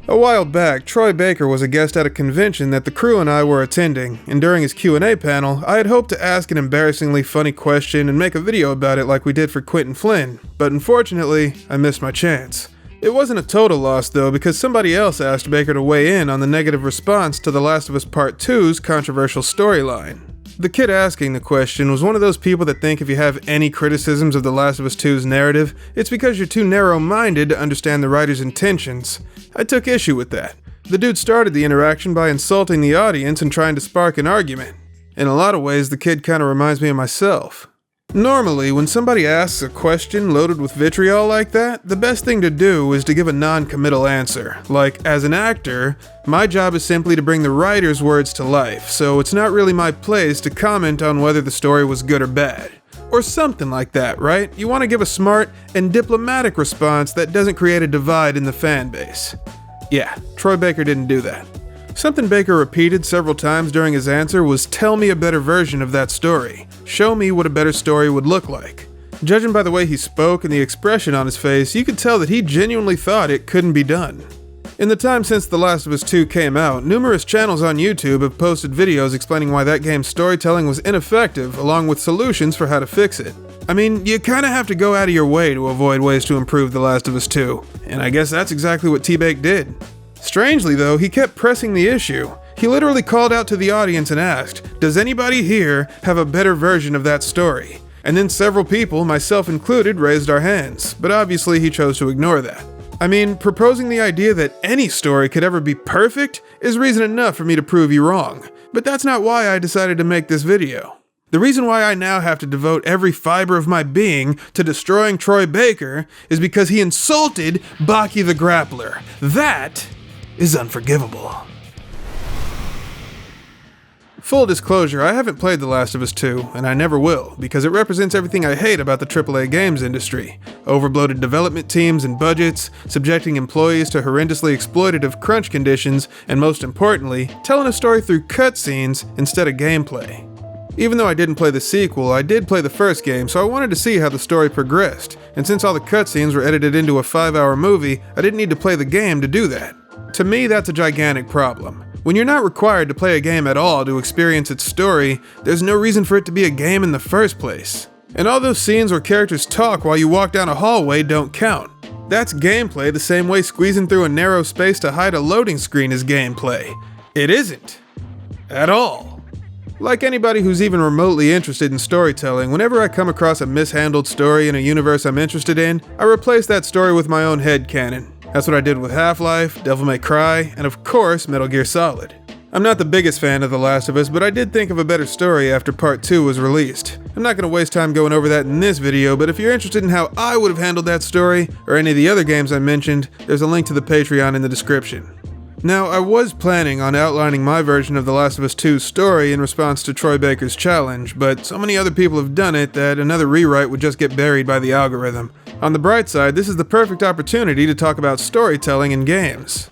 A while back, Troy Baker was a guest at a convention that the crew and I were attending, and during his Q&A panel, I had hoped to ask an embarrassingly funny question and make a video about it like we did for Quentin Flynn, but unfortunately, I missed my chance. It wasn't a total loss though, because somebody else asked Baker to weigh in on the negative response to The Last of Us Part 2's controversial storyline. The kid asking the question was one of those people that think if you have any criticisms of The Last of Us 2's narrative, it's because you're too narrow-minded to understand the writer's intentions. I took issue with that. The dude started the interaction by insulting the audience and trying to spark an argument. In a lot of ways, the kid kinda reminds me of myself. Normally, when somebody asks a question loaded with vitriol like that, the best thing to do is to give a non-committal answer. Like, as an actor, my job is simply to bring the writer's words to life, so it's not really my place to comment on whether the story was good or bad. Or something like that, right? You want to give a smart and diplomatic response that doesn't create a divide in the fan base. Yeah, Troy Baker didn't do that. Something Baker repeated several times during his answer was, "Tell me a better version of that story. Show me what a better story would look like." Judging by the way he spoke and the expression on his face, you could tell that he genuinely thought it couldn't be done. In the time since The Last of Us 2 came out, numerous channels on YouTube have posted videos explaining why that game's storytelling was ineffective, along with solutions for how to fix it. I mean, you kinda have to go out of your way to avoid ways to improve The Last of Us 2, and I guess that's exactly what T-Bake did. Strangely though, he kept pressing the issue. He literally called out to the audience and asked, "Does anybody here have a better version of that story?" And then several people, myself included, raised our hands, but obviously he chose to ignore that. I mean, proposing the idea that any story could ever be perfect is reason enough for me to prove you wrong, but that's not why I decided to make this video. The reason why I now have to devote every fiber of my being to destroying Troy Baker is because he insulted Baki the Grappler. That is unforgivable. Full disclosure, I haven't played The Last of Us 2, and I never will, because it represents everything I hate about the AAA games industry. Overbloated development teams and budgets, subjecting employees to horrendously exploitative crunch conditions, and most importantly, telling a story through cutscenes instead of gameplay. Even though I didn't play the sequel, I did play the first game, so I wanted to see how the story progressed, and since all the cutscenes were edited into a 5-hour movie, I didn't need to play the game to do that. To me, that's a gigantic problem. When you're not required to play a game at all to experience its story, there's no reason for it to be a game in the first place. And all those scenes where characters talk while you walk down a hallway don't count. That's gameplay the same way squeezing through a narrow space to hide a loading screen is gameplay. It isn't. At all. Like anybody who's even remotely interested in storytelling, whenever I come across a mishandled story in a universe I'm interested in, I replace that story with my own headcanon. That's what I did with Half-Life, Devil May Cry, and of course, Metal Gear Solid. I'm not the biggest fan of The Last of Us, but I did think of a better story after Part 2 was released. I'm not going to waste time going over that in this video, but if you're interested in how I would have handled that story, or any of the other games I mentioned, there's a link to the Patreon in the description. Now, I was planning on outlining my version of The Last of Us 2's story in response to Troy Baker's challenge, but so many other people have done it that another rewrite would just get buried by the algorithm. On the bright side, this is the perfect opportunity to talk about storytelling in games.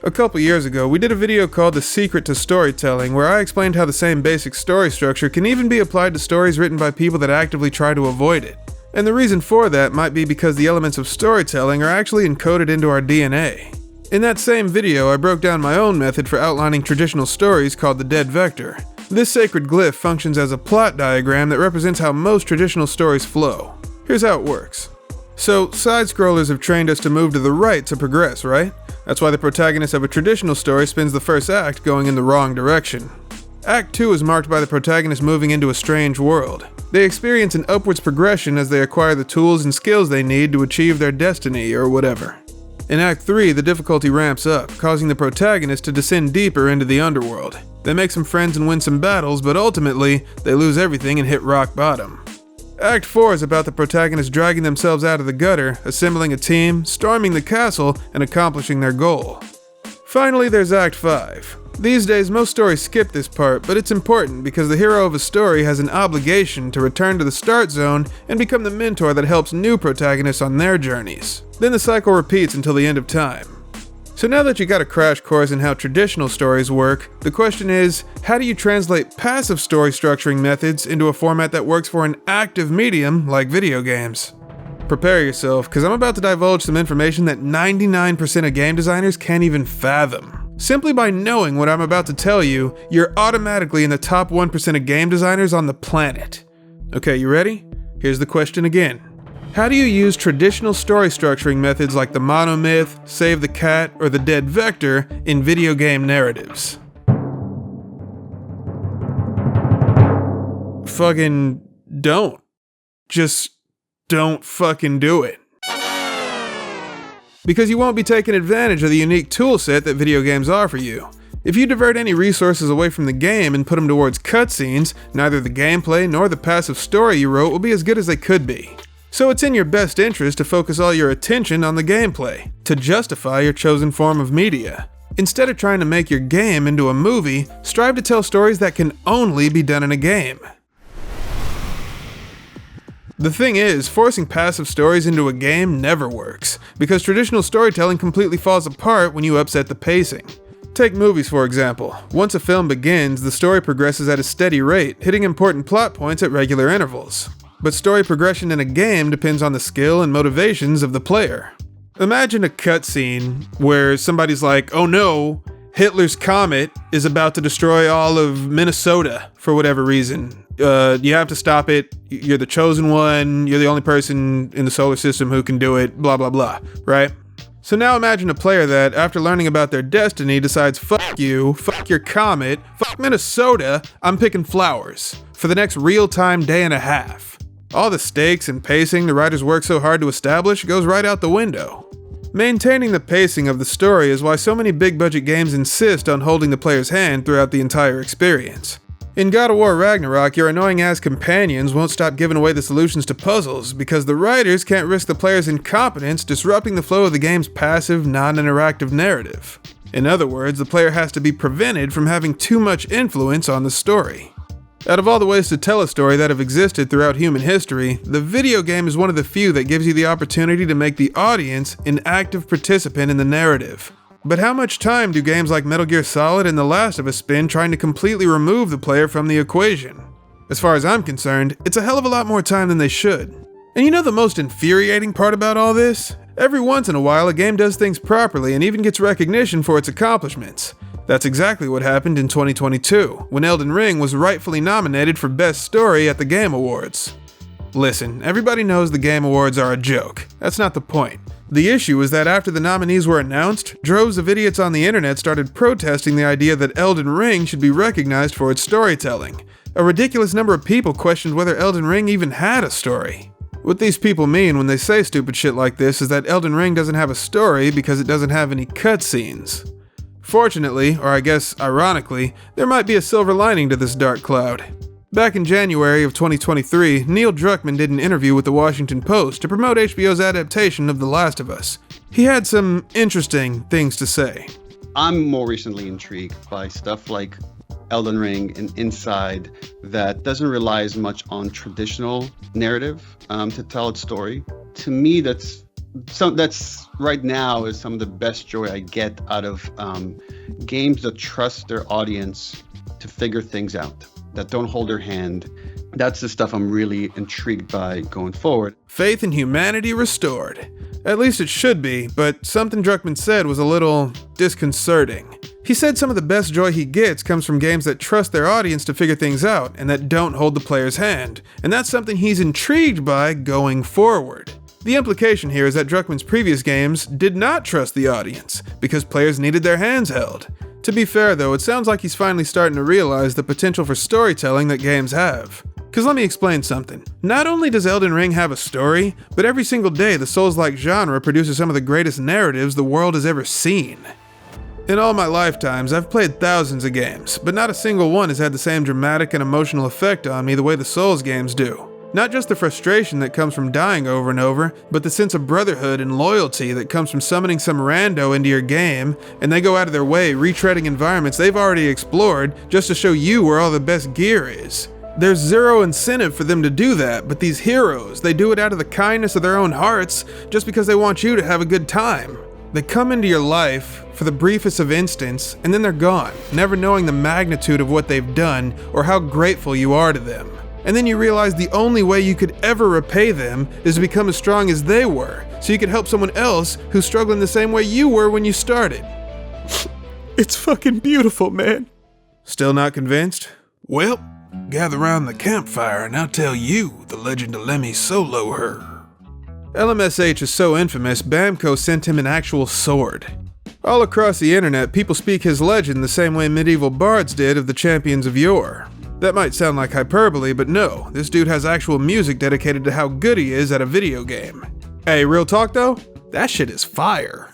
A couple years ago, we did a video called The Secret to Storytelling, where I explained how the same basic story structure can even be applied to stories written by people that actively try to avoid it. And the reason for that might be because the elements of storytelling are actually encoded into our DNA. In that same video, I broke down my own method for outlining traditional stories called the Dead Vector. This sacred glyph functions as a plot diagram that represents how most traditional stories flow. Here's how it works. So, side-scrollers have trained us to move to the right to progress, right? That's why the protagonist of a traditional story spends the first act going in the wrong direction. Act 2 is marked by the protagonist moving into a strange world. They experience an upwards progression as they acquire the tools and skills they need to achieve their destiny or whatever. In Act 3, the difficulty ramps up, causing the protagonist to descend deeper into the underworld. They make some friends and win some battles, but ultimately, they lose everything and hit rock bottom. Act 4 is about the protagonist dragging themselves out of the gutter, assembling a team, storming the castle, and accomplishing their goal. Finally, there's Act 5. These days, most stories skip this part, but it's important because the hero of a story has an obligation to return to the start zone and become the mentor that helps new protagonists on their journeys. Then the cycle repeats until the end of time. So now that you got a crash course in how traditional stories work, the question is, how do you translate passive story structuring methods into a format that works for an active medium like video games? Prepare yourself, because I'm about to divulge some information that 99% of game designers can't even fathom. Simply by knowing what I'm about to tell you, you're automatically in the top 1% of game designers on the planet. Okay, you ready? Here's the question again. How do you use traditional story structuring methods like the monomyth, save the cat, or the dead vector in video game narratives? Fucking don't. Just don't fucking do it. Because you won't be taking advantage of the unique toolset that video games offer you. If you divert any resources away from the game and put them towards cutscenes, neither the gameplay nor the passive story you wrote will be as good as they could be. So it's in your best interest to focus all your attention on the gameplay, to justify your chosen form of media. Instead of trying to make your game into a movie, strive to tell stories that can only be done in a game. The thing is, forcing passive stories into a game never works, because traditional storytelling completely falls apart when you upset the pacing. Take movies for example. Once a film begins, the story progresses at a steady rate, hitting important plot points at regular intervals. But story progression in a game depends on the skill and motivations of the player. Imagine a cutscene where somebody's like, oh no, Hitler's comet is about to destroy all of Minnesota for whatever reason. You have to stop it, you're the chosen one, you're the only person in the solar system who can do it, blah blah blah, right? So now imagine a player that, after learning about their destiny, decides fuck you, fuck your comet, fuck Minnesota, I'm picking flowers, for the next real-time day and a half. All the stakes and pacing the writers work so hard to establish goes right out the window. Maintaining the pacing of the story is why so many big-budget games insist on holding the player's hand throughout the entire experience. In God of War Ragnarok, your annoying-ass companions won't stop giving away the solutions to puzzles because the writers can't risk the player's incompetence disrupting the flow of the game's passive, non-interactive narrative. In other words, the player has to be prevented from having too much influence on the story. Out of all the ways to tell a story that have existed throughout human history, the video game is one of the few that gives you the opportunity to make the audience an active participant in the narrative. But how much time do games like Metal Gear Solid and The Last of Us spend trying to completely remove the player from the equation? As far as I'm concerned, it's a hell of a lot more time than they should. And you know the most infuriating part about all this? Every once in a while, a game does things properly and even gets recognition for its accomplishments. That's exactly what happened in 2022, when Elden Ring was rightfully nominated for Best Story at the Game Awards. Listen, everybody knows the Game Awards are a joke. That's not the point. The issue is that after the nominees were announced, droves of idiots on the internet started protesting the idea that Elden Ring should be recognized for its storytelling. A ridiculous number of people questioned whether Elden Ring even had a story. What these people mean when they say stupid shit like this is that Elden Ring doesn't have a story because it doesn't have any cutscenes. Fortunately, or I guess ironically, there might be a silver lining to this dark cloud. Back in January of 2023, Neil Druckmann did an interview with the Washington Post to promote HBO's adaptation of The Last of Us. He had some interesting things to say. I'm more recently intrigued by stuff like Elden Ring and Inside that doesn't rely as much on traditional narrative to tell its story. To me, that's right now is some of the best joy I get out of games that trust their audience to figure things out, that don't hold their hand. That's the stuff I'm really intrigued by going forward. Faith in humanity restored. At least it should be, but something Druckmann said was a little disconcerting. He said some of the best joy he gets comes from games that trust their audience to figure things out and that don't hold the player's hand, and that's something he's intrigued by going forward. The implication here is that Druckmann's previous games did not trust the audience, because players needed their hands held. To be fair though, it sounds like he's finally starting to realize the potential for storytelling that games have. Cause let me explain something. Not only does Elden Ring have a story, but every single day the Souls-like genre produces some of the greatest narratives the world has ever seen. In all my lifetimes, I've played thousands of games, but not a single one has had the same dramatic and emotional effect on me the way the Souls games do. Not just the frustration that comes from dying over and over, but the sense of brotherhood and loyalty that comes from summoning some rando into your game, and they go out of their way retreading environments they've already explored just to show you where all the best gear is. There's zero incentive for them to do that, but these heroes, they do it out of the kindness of their own hearts just because they want you to have a good time. They come into your life for the briefest of instants, and then they're gone, never knowing the magnitude of what they've done or how grateful you are to them. And then you realize the only way you could ever repay them is to become as strong as they were, so you could help someone else who's struggling the same way you were when you started. It's fucking beautiful, man. Still not convinced? Well, gather round the campfire and I'll tell you the legend of Lemmy Solo her. LMSH is so infamous, Bamco sent him an actual sword. All across the internet, people speak his legend the same way medieval bards did of the champions of yore. That might sound like hyperbole, but no, this dude has actual music dedicated to how good he is at a video game. Hey, real talk though? That shit is fire.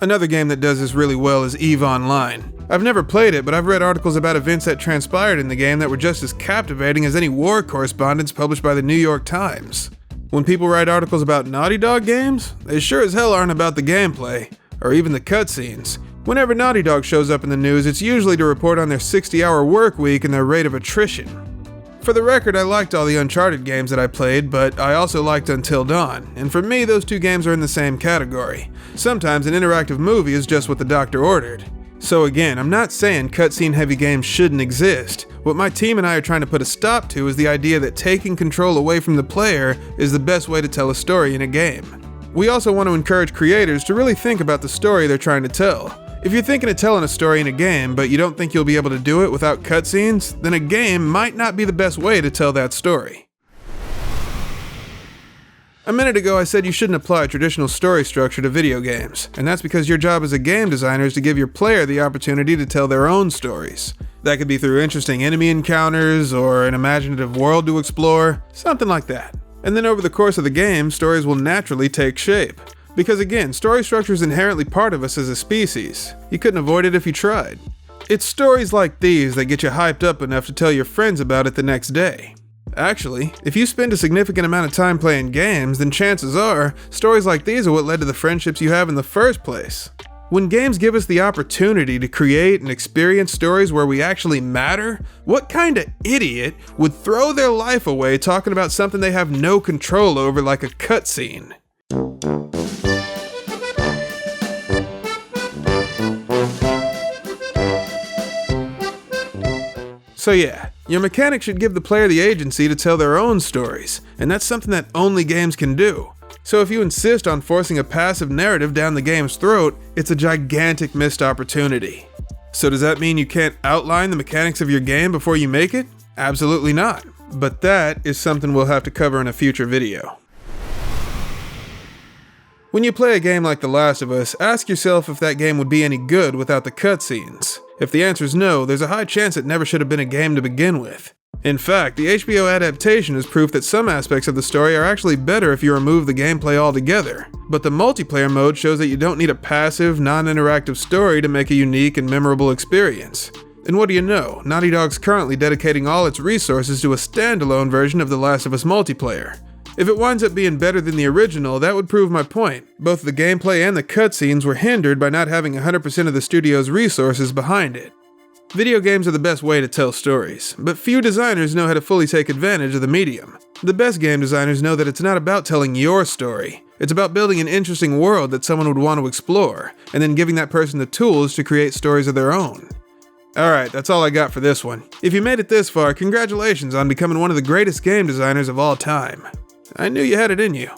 Another game that does this really well is EVE Online. I've never played it, but I've read articles about events that transpired in the game that were just as captivating as any war correspondence published by the New York Times. When people write articles about Naughty Dog games, they sure as hell aren't about the gameplay, or even the cutscenes. Whenever Naughty Dog shows up in the news, it's usually to report on their 60-hour work week and their rate of attrition. For the record, I liked all the Uncharted games that I played, but I also liked Until Dawn, and for me, those two games are in the same category. Sometimes an interactive movie is just what the doctor ordered. So again, I'm not saying cutscene-heavy games shouldn't exist. What my team and I are trying to put a stop to is the idea that taking control away from the player is the best way to tell a story in a game. We also want to encourage creators to really think about the story they're trying to tell. If you're thinking of telling a story in a game, but you don't think you'll be able to do it without cutscenes, then a game might not be the best way to tell that story. A minute ago I said you shouldn't apply traditional story structure to video games, and that's because your job as a game designer is to give your player the opportunity to tell their own stories. That could be through interesting enemy encounters, or an imaginative world to explore, something like that. And then over the course of the game, stories will naturally take shape. Because again, story structure is inherently part of us as a species. You couldn't avoid it if you tried. It's stories like these that get you hyped up enough to tell your friends about it the next day. Actually, if you spend a significant amount of time playing games, then chances are, stories like these are what led to the friendships you have in the first place. When games give us the opportunity to create and experience stories where we actually matter, what kind of idiot would throw their life away talking about something they have no control over like a cutscene? So yeah, your mechanic should give the player the agency to tell their own stories, and that's something that only games can do. So if you insist on forcing a passive narrative down the game's throat, it's a gigantic missed opportunity. So does that mean you can't outline the mechanics of your game before you make it? Absolutely not. But that is something we'll have to cover in a future video. When you play a game like The Last of Us, ask yourself if that game would be any good without the cutscenes. If the answer is no, there's a high chance it never should have been a game to begin with. In fact, the HBO adaptation is proof that some aspects of the story are actually better if you remove the gameplay altogether. But the multiplayer mode shows that you don't need a passive, non-interactive story to make a unique and memorable experience. And what do you know, Naughty Dog's currently dedicating all its resources to a standalone version of The Last of Us multiplayer. If it winds up being better than the original, that would prove my point. Both the gameplay and the cutscenes were hindered by not having 100% of the studio's resources behind it. Video games are the best way to tell stories, but few designers know how to fully take advantage of the medium. The best game designers know that it's not about telling your story. It's about building an interesting world that someone would want to explore, and then giving that person the tools to create stories of their own. Alright, that's all I got for this one. If you made it this far, congratulations on becoming one of the greatest game designers of all time. I knew you had it in you.